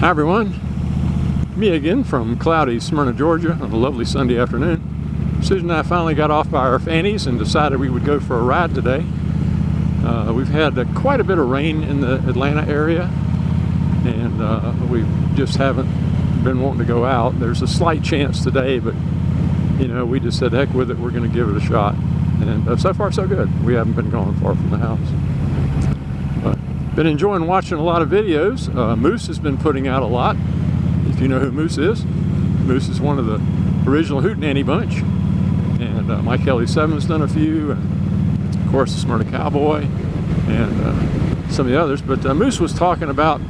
Hi everyone, me again from cloudy Smyrna, Georgia on a lovely Sunday afternoon. Susan and I finally got off by our fannies and decided we would go for a ride today. We've had quite a bit of rain in the Atlanta area, and we just haven't been wanting to go out. There's a slight chance today, but you know, we just said heck with it, we're going to give it a shot. And so far so good. We haven't been going far from the house. Been enjoying watching a lot of videos. Moose has been putting out a lot. If you know who Moose is one of the original Hootenanny bunch. And Mike Kelly 7's done a few, and of course the Smyrna Cowboy, and some of the others. But Moose was talking about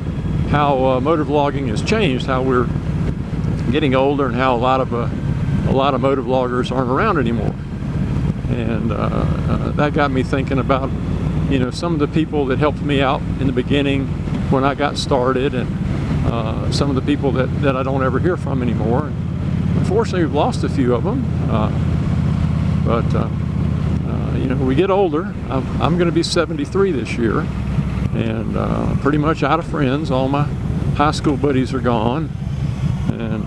how motovlogging has changed, how we're getting older, and how a lot of motovloggers aren't around anymore. And that got me thinking about, you know, some of the people that helped me out in the beginning when I got started, and some of the people that I don't ever hear from anymore. And unfortunately, we've lost a few of them. But you know, we get older. I'm going to be 73 this year, and pretty much out of friends. All my high school buddies are gone, and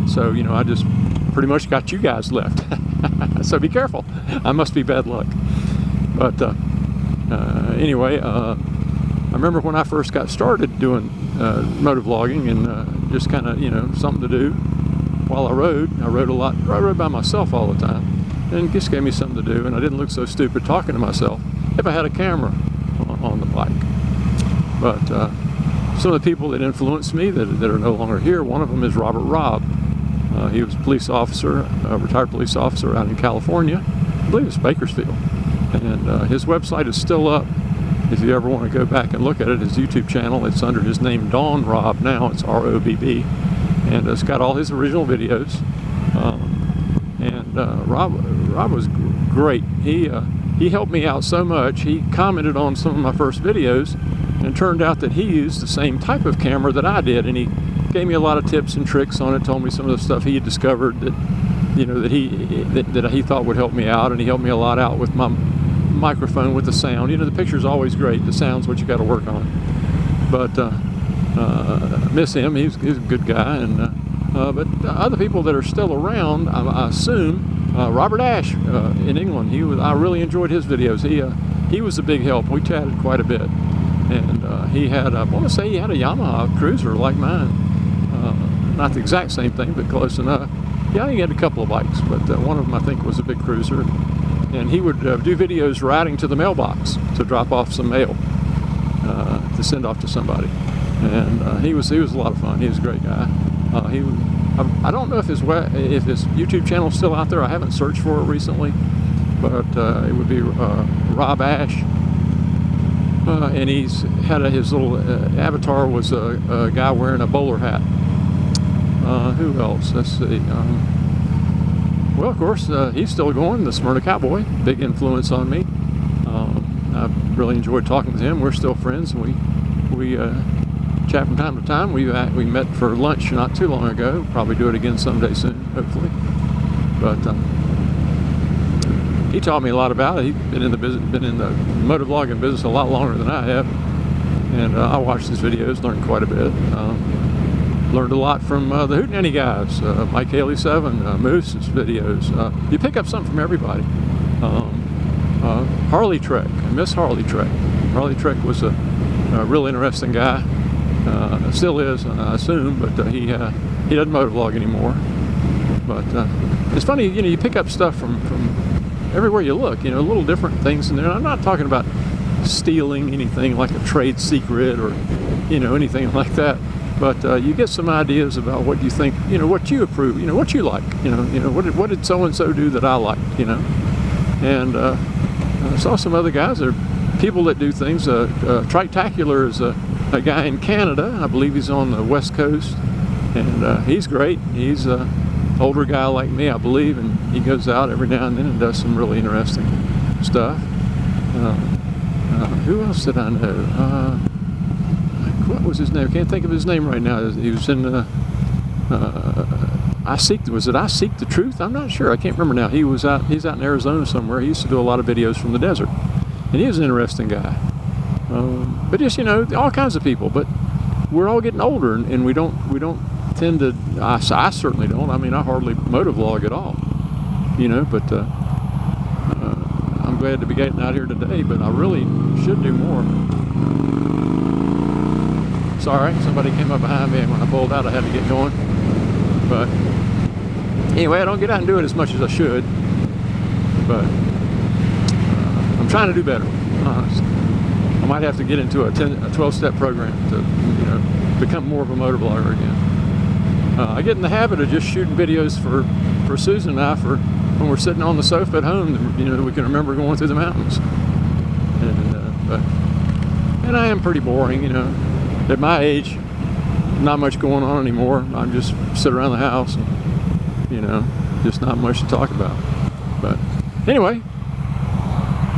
so you know, I just pretty much got you guys left. So be careful. I must be bad luck. But anyway, I remember when I first got started doing motovlogging, and just kind of, you know, something to do while I rode. I rode a lot. I rode by myself all the time, and it just gave me something to do, and I didn't look so stupid talking to myself if I had a camera on the bike. But some of the people that influenced me that are no longer here, one of them is Robert Robb. He was a police officer, a retired police officer out in California. I believe it's Bakersfield. And his website is still up. If you ever want to go back and look at it, his YouTube channel, it's under his name, Don Robb now. It's R-O-B-B. And it's got all his original videos. Rob was great. He helped me out so much. He commented on some of my first videos, and it turned out that he used the same type of camera that I did, and he gave me a lot of tips and tricks on it, told me some of the stuff he had discovered that, you know, that he thought would help me out, and he helped me a lot out with my microphone, with the sound. You know, the picture's always great, the sound's what you got to work on. But miss him. He's a good guy. And but other people that are still around, I assume, Robert Ash in England. I really enjoyed his videos. He was a big help. We chatted quite a bit, and he had, I want to say, he had a Yamaha Cruiser like mine. Not the exact same thing, but close enough. Yeah, he had a couple of bikes, but one of them I think was a big cruiser. And he would do videos riding to the mailbox to drop off some mail to send off to somebody. And he was a lot of fun. He was a great guy. I don't know if his YouTube channel is still out there. I haven't searched for it recently, but it would be Rob Ash. And he's had his little avatar was a guy wearing a bowler hat. Who else? Let's see. Well, of course, he's still going. The Smyrna Cowboy, big influence on me. I've really enjoyed talking with him. We're still friends. We chat from time to time. We met for lunch not too long ago. Probably do it again someday soon, hopefully. But he taught me a lot about it. He's been in the motovlogging business a lot longer than I have, and I watched his videos, learned quite a bit. Learned a lot from the Hootenanny guys, Mike Haley 7, Moose's videos. You pick up something from everybody. Harley Trek, I miss Harley Trek. Harley Trek was a real interesting guy. Still is, I assume, but he doesn't motovlog anymore. But it's funny, you know, you pick up stuff from everywhere you look, you know, little different things in there. And I'm not talking about stealing anything like a trade secret or, you know, anything like that. But you get some ideas about what you think, you know, what you approve, you know, what you like, you know, what did so-and-so do that I liked, you know. And I saw some other guys, there are people that do things. Triktacular is a guy in Canada. I believe he's on the West Coast, and he's great. He's an older guy like me, I believe, and he goes out every now and then and does some really interesting stuff. Who else did I know? What was his name? I can't think of his name right now. He was in was it I Seek the Truth? I'm not sure. I can't remember now. He's out in Arizona somewhere. He used to do a lot of videos from the desert. And he was an interesting guy. But just, you know, all kinds of people. But we're all getting older, and we don't tend to. I certainly don't. I mean, I hardly motovlog at all, you know. But I'm glad to be getting out here today. But I really should do more. Sorry, somebody came up behind me, and when I pulled out, I had to get going. But anyway, I don't get out and do it as much as I should. But I'm trying to do better. Honest. I might have to get into a 12-step program to, you know, become more of a motovlogger again. I get in the habit of just shooting videos for Susan and I for when we're sitting on the sofa at home. You know, we can remember going through the mountains. And I am pretty boring, you know. At my age, not much going on anymore. I'm just sit around the house and, you know, just not much to talk about. But anyway,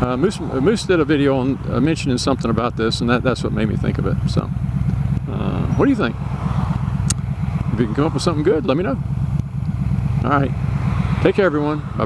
Moose did a video on mentioning something about this, and that's what made me think of it. So, what do you think? If you can come up with something good, let me know. All right. Take care, everyone. Bye-bye.